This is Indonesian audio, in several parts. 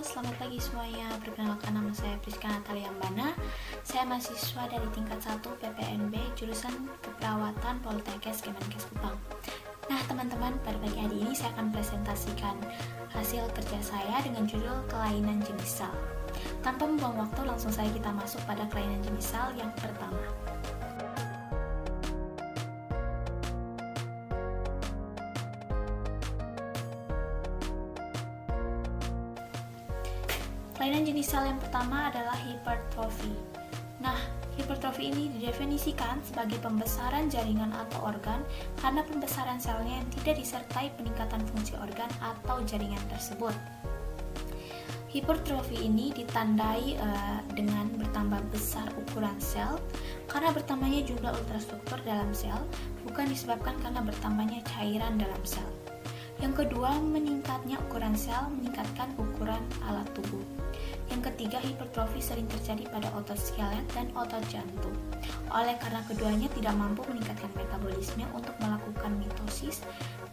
selamat pagi semuanya. Perkenalkan, nama saya Priska Natalia Ambana. Saya mahasiswa dari tingkat 1 PPNB jurusan Keperawatan Poltekkes Kemenkes Kupang. Nah teman-teman, pada pagi hari ini saya akan presentasikan hasil kerja saya dengan judul kelainan jenis sel. Tanpa membuang waktu, langsung saja kita masuk pada kelainan jenis sel yang pertama. Kelainan jenis sel yang pertama adalah hipertrofi. Nah, hipertrofi ini didefinisikan sebagai pembesaran jaringan atau organ karena pembesaran selnya yang tidak disertai peningkatan fungsi organ atau jaringan tersebut. Hipertrofi ini ditandai dengan bertambah besar ukuran sel karena bertambahnya jumlah ultrastruktur dalam sel, bukan disebabkan karena bertambahnya cairan dalam sel. Yang kedua, meningkatnya ukuran sel meningkatkan ukuran alat tubuh. Yang ketiga, hipertrofi sering terjadi pada otot skelet dan otot jantung. Oleh karena keduanya tidak mampu meningkatkan metabolisme untuk melakukan mitosis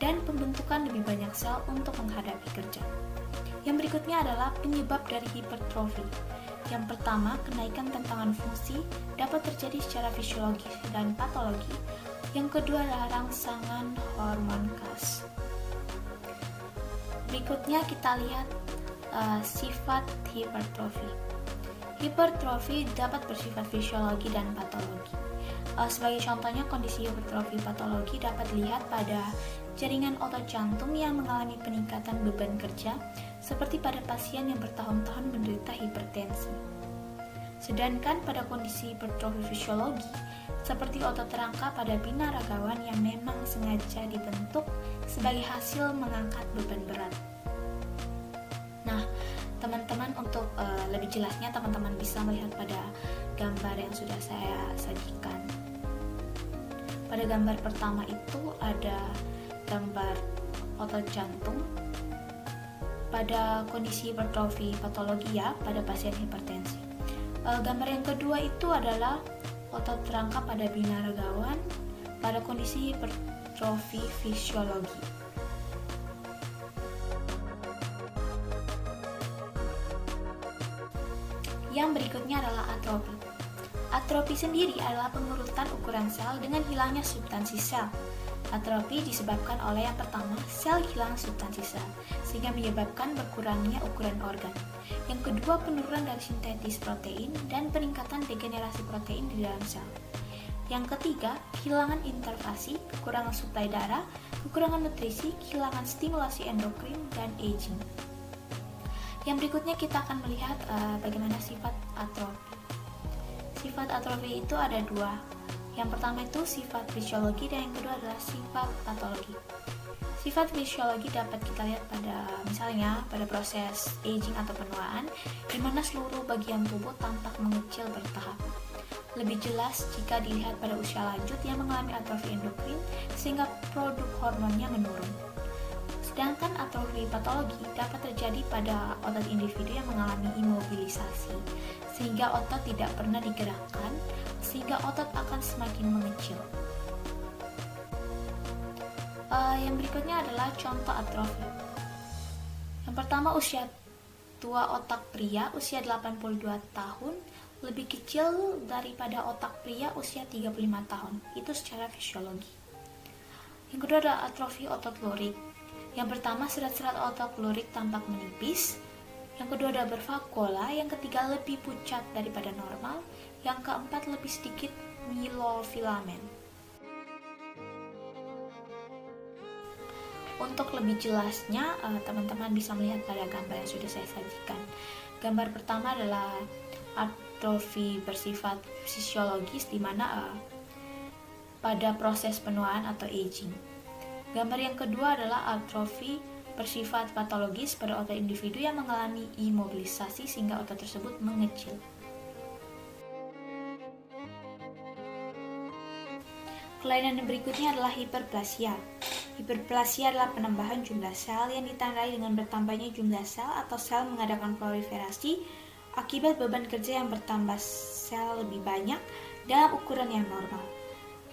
dan pembentukan lebih banyak sel untuk menghadapi kerja. Yang berikutnya adalah penyebab dari hipertrofi. Yang pertama, kenaikan tantangan fungsi dapat terjadi secara fisiologis dan patologi. Yang kedua adalah rangsangan hormon khas. Berikutnya kita lihat sifat hipertrofi. Hipertrofi dapat bersifat fisiologi dan patologi. Sebagai contohnya, kondisi hipertrofi patologi dapat dilihat pada jaringan otot jantung yang mengalami peningkatan beban kerja, seperti pada pasien yang bertahun-tahun menderita hipertensi. Sedangkan pada kondisi hipertrofi fisiologi, seperti otot rangka pada binaragawan yang memang sengaja dibentuk sebagai hasil mengangkat beban berat. Nah, teman-teman, untuk lebih jelasnya teman-teman bisa melihat pada gambar yang sudah saya sajikan. Pada gambar pertama itu ada gambar otot jantung pada kondisi hipertrofi patologi ya, pada pasien hipertensi. Gambar yang kedua itu adalah otot rangka pada binaragawan pada kondisi hipertrofi fisiologi. Yang berikutnya adalah atrofi. Atrofi sendiri adalah pengurutan ukuran sel dengan hilangnya substansi sel. Atrofi disebabkan oleh yang pertama, sel hilang substansi sel, sehingga menyebabkan berkurangnya ukuran organ. Yang kedua, penurunan dari sintetis protein dan peningkatan degenerasi protein di dalam sel. Yang ketiga, kehilangan interfasi, kekurangan suplai darah, kekurangan nutrisi, kehilangan stimulasi endokrin, dan aging. Yang berikutnya kita akan melihat bagaimana sifat atrofi. Sifat atrofi itu ada dua. Yang pertama itu sifat fisiologi dan yang kedua adalah sifat patologi. Sifat fisiologi dapat kita lihat pada proses aging atau penuaan, di mana seluruh bagian tubuh tampak mengecil bertahap. Lebih jelas jika dilihat pada usia lanjut yang mengalami atrofi endokrin sehingga produk hormonnya menurun. Sedangkan atrofi patologi dapat terjadi pada otot individu yang mengalami imobilisasi, sehingga otot tidak pernah digerakkan, sehingga otot akan semakin mengecil. Yang berikutnya adalah contoh atrofi. Yang pertama, usia tua otak pria usia 82 tahun lebih kecil daripada otak pria usia 35 tahun. Itu secara fisiologi. Yang kedua adalah atrofi otot lurik. Yang pertama, serat-serat otot lurik tampak menipis. Yang kedua ada bervakuola. Yang ketiga lebih pucat daripada normal. Yang keempat lebih sedikit myofilamen. Untuk lebih jelasnya, teman-teman bisa melihat pada gambar yang sudah saya sajikan. Gambar pertama adalah atrofi bersifat fisiologis, di mana pada proses penuaan atau aging. Gambar yang kedua adalah atrofi bersifat patologis pada otot individu yang mengalami imobilisasi sehingga otot tersebut mengecil. Kelainan berikutnya adalah hiperplasia. Hiperplasia adalah penambahan jumlah sel yang ditandai dengan bertambahnya jumlah sel atau sel mengadakan proliferasi akibat beban kerja yang bertambah sel lebih banyak dalam ukuran yang normal.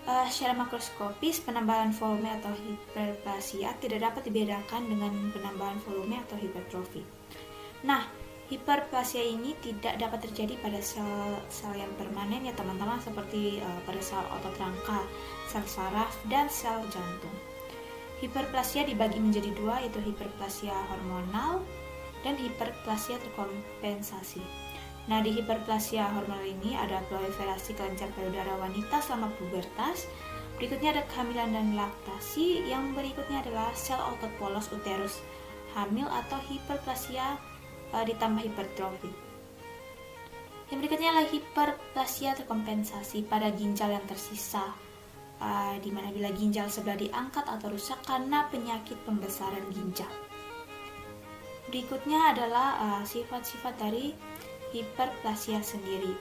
Secara makroskopis, penambahan volume atau hiperplasia tidak dapat dibedakan dengan penambahan volume atau hipertrofi. Nah, Hiperplasia ini tidak dapat terjadi pada sel-sel yang permanen ya teman-teman, seperti pada sel otot rangka, sel saraf, dan sel jantung. Hiperplasia dibagi menjadi dua, yaitu hiperplasia hormonal dan hiperplasia terkompensasi. Nah, di hiperplasia hormonal ini ada proliferasi kelenjar payudara wanita selama pubertas. Berikutnya ada kehamilan dan laktasi. Yang berikutnya adalah sel otot polos uterus hamil atau hiperplasia ditambah hipertrofi. Yang berikutnya adalah hiperplasia terkompensasi pada ginjal yang tersisa, di mana bila ginjal sebelah diangkat atau rusak karena penyakit pembesaran ginjal. Berikutnya adalah sifat-sifat dari hiperplasia sendiri.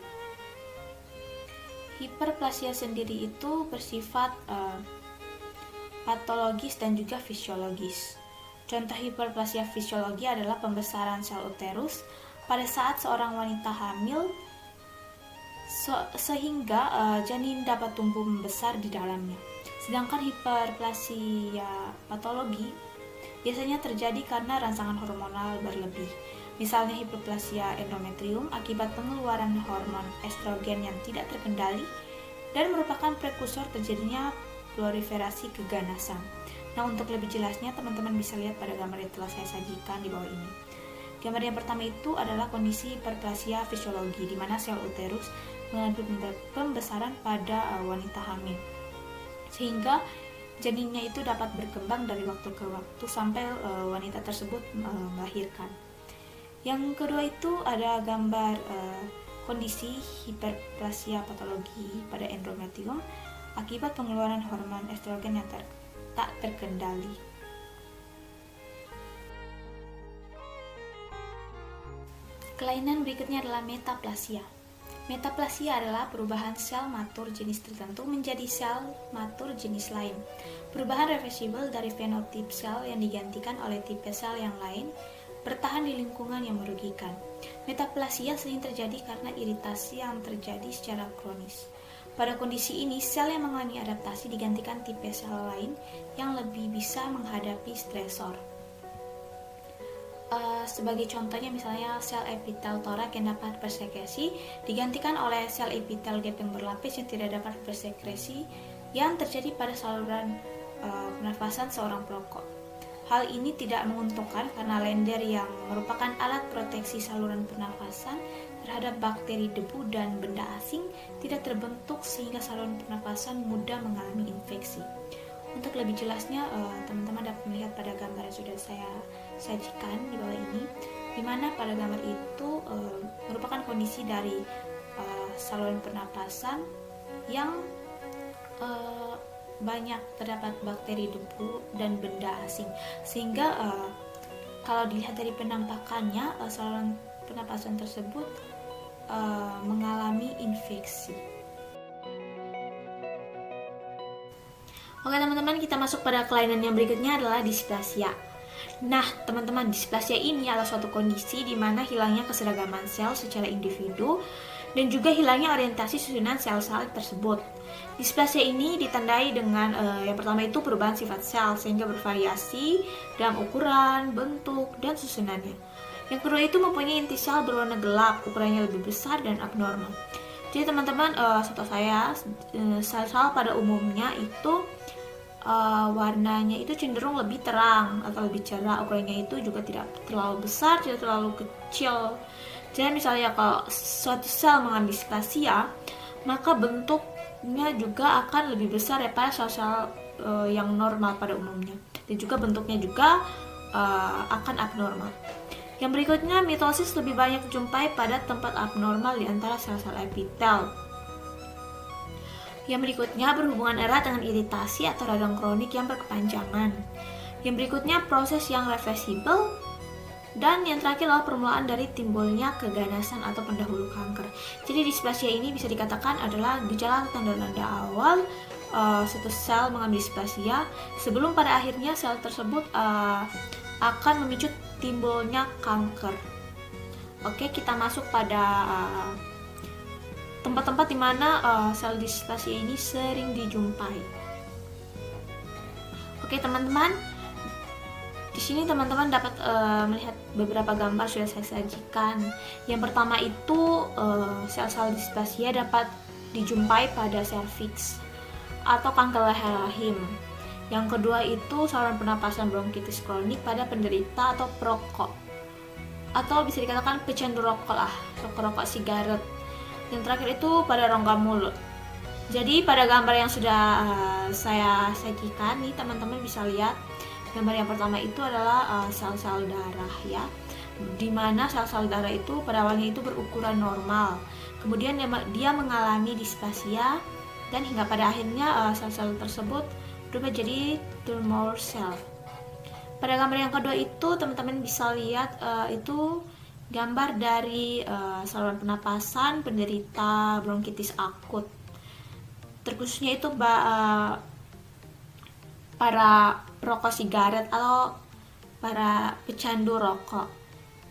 Hiperplasia sendiri itu bersifat patologis dan juga fisiologis. Contoh hiperplasia fisiologi adalah pembesaran sel uterus pada saat seorang wanita hamil sehingga janin dapat tumbuh membesar di dalamnya. Sedangkan hiperplasia patologi biasanya terjadi karena rangsangan hormonal berlebih. Misalnya hiperplasia endometrium akibat pengeluaran hormon estrogen yang tidak terkendali dan merupakan prekursor terjadinya proliferasi keganasan. Nah, untuk lebih jelasnya teman-teman bisa lihat pada gambar yang telah saya sajikan di bawah ini. Gambar yang pertama itu adalah kondisi hiperplasia fisiologi, di mana sel uterus mengalami pembesaran pada wanita hamil, sehingga janinnya itu dapat berkembang dari waktu ke waktu sampai wanita tersebut melahirkan. Yang kedua itu ada gambar kondisi hiperplasia patologi pada endometrium akibat pengeluaran hormon estrogen yang tak terkendali. Kelainan berikutnya adalah metaplasia. Metaplasia adalah perubahan sel matur jenis tertentu menjadi sel matur jenis lain. Perubahan reversibel dari fenotip sel yang digantikan oleh tipe sel yang lain bertahan di lingkungan yang merugikan. Metaplasia sering terjadi karena iritasi yang terjadi secara kronis. Pada kondisi ini, sel yang mengalami adaptasi digantikan tipe sel lain yang lebih bisa menghadapi stresor. Sebagai contohnya misalnya sel epitel torak yang dapat bersekresi digantikan oleh sel epitel gap yang berlapis yang tidak dapat bersekresi yang terjadi pada saluran pernafasan seorang perokok. Hal ini tidak menguntungkan karena lender yang merupakan alat proteksi saluran pernafasan terhadap bakteri, debu, dan benda asing tidak terbentuk sehingga saluran pernafasan mudah mengalami infeksi. Untuk lebih jelasnya, teman-teman dapat melihat pada gambar yang sudah saya sajikan di bawah ini, di mana pada gambar itu merupakan kondisi dari saluran pernapasan yang banyak terdapat bakteri, debu, dan benda asing, sehingga kalau dilihat dari penampakannya saluran pernapasan tersebut mengalami infeksi. Oke teman-teman, kita masuk pada kelainan yang berikutnya adalah displasia. Nah teman-teman, displasia ini adalah suatu kondisi di mana hilangnya keseragaman sel secara individu dan juga hilangnya orientasi susunan sel-sel tersebut. Displasia ini ditandai dengan yang pertama itu perubahan sifat sel sehingga bervariasi dalam ukuran, bentuk, dan susunannya. Yang kedua itu mempunyai inti sel berwarna gelap, ukurannya lebih besar dan abnormal. Jadi teman-teman, setahu saya sel-sel pada umumnya itu warnanya itu cenderung lebih terang atau lebih cerah, ukurannya itu juga tidak terlalu besar, tidak terlalu kecil. Jadi misalnya kalau suatu sel mengalami displasia, maka bentuknya juga akan lebih besar daripada sel-sel yang normal pada umumnya, dan juga bentuknya juga akan abnormal. Yang berikutnya, mitosis lebih banyak dijumpai pada tempat abnormal di antara sel-sel epitel. Yang berikutnya berhubungan erat dengan iritasi atau radang kronik yang berkepanjangan. Yang berikutnya proses yang reversibel. Dan yang terakhir adalah permulaan dari timbulnya keganasan atau pendahulu kanker. Jadi displasia ini bisa dikatakan adalah gejala atau tanda-tanda awal suatu sel mengalami displasia sebelum pada akhirnya sel tersebut akan memicu timbulnya kanker. Oke, kita masuk pada tempat-tempat di mana sel displasia ini sering dijumpai. Oke teman-teman, Di sini teman-teman dapat melihat beberapa gambar sudah saya sajikan. Yang pertama itu sel-sel displasia dapat dijumpai pada serviks atau kanker leher rahim. Yang kedua itu saluran pernapasan bronkitis kronik pada penderita atau perokok, atau bisa dikatakan pecandu rokok lah, rokok sigaret. Yang terakhir itu pada rongga mulut. Jadi pada gambar yang sudah saya sajikan nih, teman-teman bisa lihat gambar yang pertama itu adalah sel-sel darah ya, dimana sel-sel darah itu pada awalnya itu berukuran normal, kemudian dia mengalami displasia dan hingga pada akhirnya sel-sel tersebut berubah jadi tumor cell. Pada gambar yang kedua itu teman-teman bisa lihat itu gambar dari saluran pernapasan penderita bronkitis akut, terkhususnya itu para perokok sigaret atau para pecandu rokok.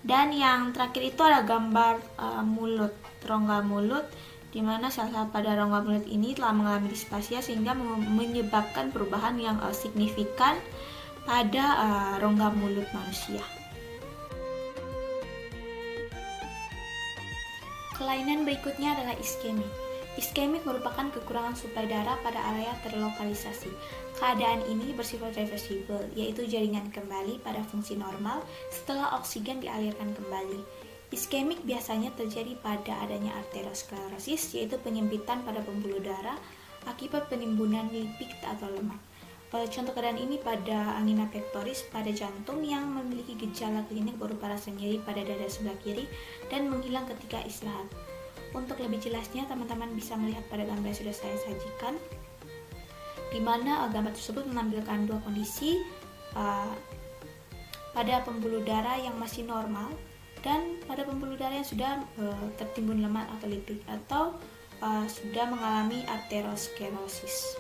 Dan yang terakhir itu ada gambar mulut, rongga mulut, di mana sel-sel pada rongga mulut ini telah mengalami displasia sehingga menyebabkan perubahan yang signifikan pada rongga mulut manusia. Kelainan berikutnya adalah iskemik. Iskemik merupakan kekurangan suplai darah pada area terlokalisasi. Keadaan ini bersifat reversibel, yaitu jaringan kembali pada fungsi normal setelah oksigen dialirkan kembali. Iskemik biasanya terjadi pada adanya arteriosklerosis, yaitu penyempitan pada pembuluh darah akibat penimbunan lipid atau lemak. Contoh keadaan ini pada angina pectoris pada jantung yang memiliki gejala klinik berupa rasa nyeri pada dada sebelah kiri dan menghilang ketika istirahat. Untuk lebih jelasnya, teman-teman bisa melihat pada gambar yang sudah saya sajikan, di mana gambar tersebut menampilkan dua kondisi pada pembuluh darah yang masih normal dan pada pembuluh darah yang sudah tertimbun lemak atau lipid atau sudah mengalami arteriosklerosis.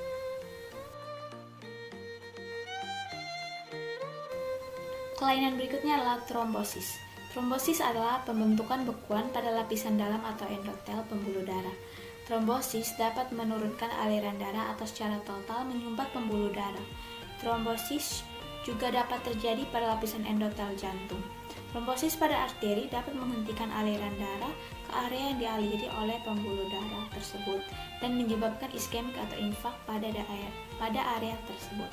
Kelainan berikutnya adalah trombosis. Trombosis adalah pembentukan bekuan pada lapisan dalam atau endotel pembuluh darah. Trombosis dapat menurunkan aliran darah atau secara total menyumbat pembuluh darah. Trombosis juga dapat terjadi pada lapisan endotel jantung. Trombosis pada arteri dapat menghentikan aliran darah ke area yang dialiri oleh pembuluh darah tersebut dan menyebabkan iskemik atau infak pada area tersebut.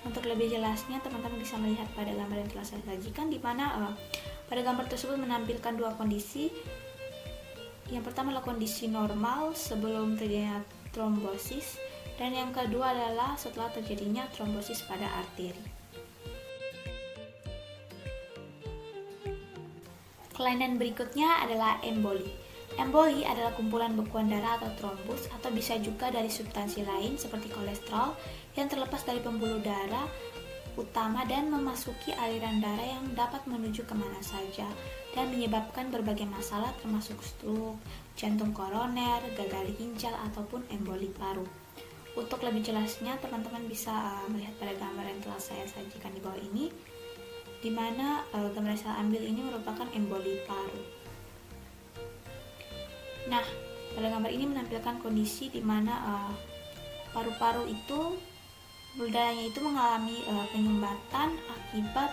Untuk lebih jelasnya, teman-teman bisa melihat pada gambar yang telah saya sajikan, di mana pada gambar tersebut menampilkan dua kondisi. Yang pertama adalah kondisi normal sebelum terjadinya trombosis, dan yang kedua adalah setelah terjadinya trombosis pada arteri. Kelainan berikutnya adalah emboli. Emboli adalah kumpulan bekuan darah atau trombus, atau bisa juga dari substansi lain seperti kolesterol yang terlepas dari pembuluh darah utama dan memasuki aliran darah yang dapat menuju kemana saja dan menyebabkan berbagai masalah termasuk stroke, jantung koroner, gagal ginjal, ataupun emboli paru. Untuk lebih jelasnya, teman-teman bisa melihat pada gambar yang telah saya sajikan di bawah ini, di mana gambar yang saya ambil ini merupakan emboli paru. Nah, pada gambar ini menampilkan kondisi di mana paru-paru itu, pembuluh darahnya itu mengalami penyumbatan akibat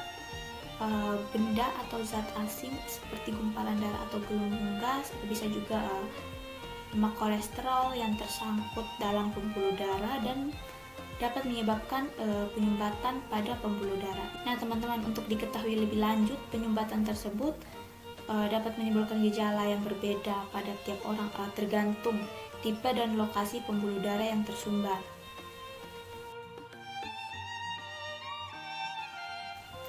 benda atau zat asing seperti gumpalan darah atau gelembung gas, atau bisa juga lemak kolesterol yang tersangkut dalam pembuluh darah dan dapat menyebabkan penyumbatan pada pembuluh darah. Nah, teman-teman, untuk diketahui lebih lanjut, penyumbatan tersebut dapat menimbulkan gejala yang berbeda pada tiap orang tergantung tipe dan lokasi pembuluh darah yang tersumbat.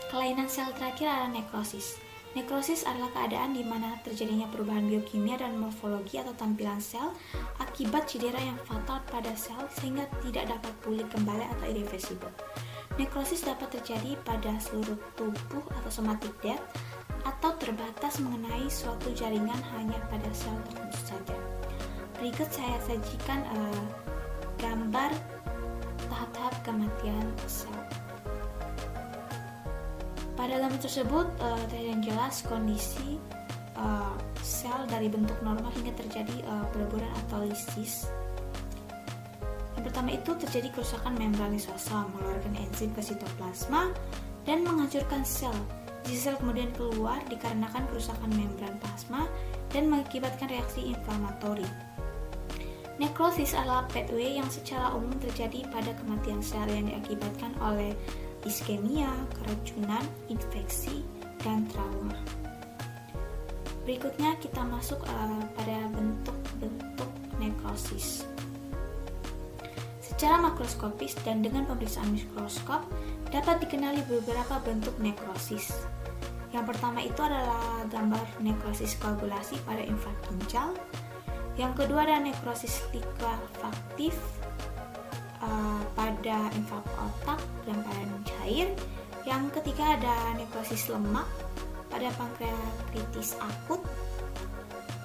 Kelainan sel terakhir adalah nekrosis. Nekrosis adalah keadaan di mana terjadinya perubahan biokimia dan morfologi atau tampilan sel akibat cedera yang fatal pada sel sehingga tidak dapat pulih kembali atau irreversible. Nekrosis dapat terjadi pada seluruh tubuh atau somatic death, atau terbatas mengenai suatu jaringan hanya pada sel tertentu saja. Berikut saya sajikan gambar tahap-tahap kematian sel. Pada gambar tersebut terlihat jelas kondisi sel dari bentuk normal hingga terjadi peleburan atau lisis. Yang pertama itu terjadi kerusakan membran lisosom, mengeluarkan enzim ke sitoplasma, dan menghancurkan sel. Sel kemudian keluar dikarenakan kerusakan membran plasma dan mengakibatkan reaksi inflamatori. Nekrosis adalah pathway yang secara umum terjadi pada kematian sel yang diakibatkan oleh iskemia, keracunan, infeksi, dan trauma. Berikutnya kita masuk pada bentuk-bentuk nekrosis. Secara makroskopis dan dengan pemeriksaan mikroskop dapat dikenali beberapa bentuk nekrosis. Yang pertama itu adalah gambar nekrosis koagulasi pada infak ginjal. Yang kedua adalah nekrosis liquefaktif pada infak otak dan badan cair. Yang ketiga ada nekrosis lemak pada pankreatitis akut.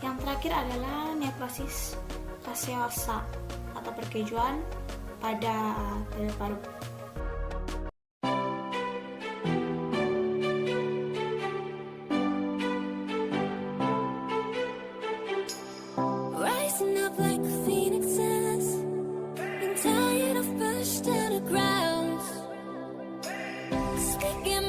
Yang terakhir adalah nekrosis gaseosa atau perkejuan pada paru-paru. Rising up like the phoenixes, been tired of pushed to the ground. Speaking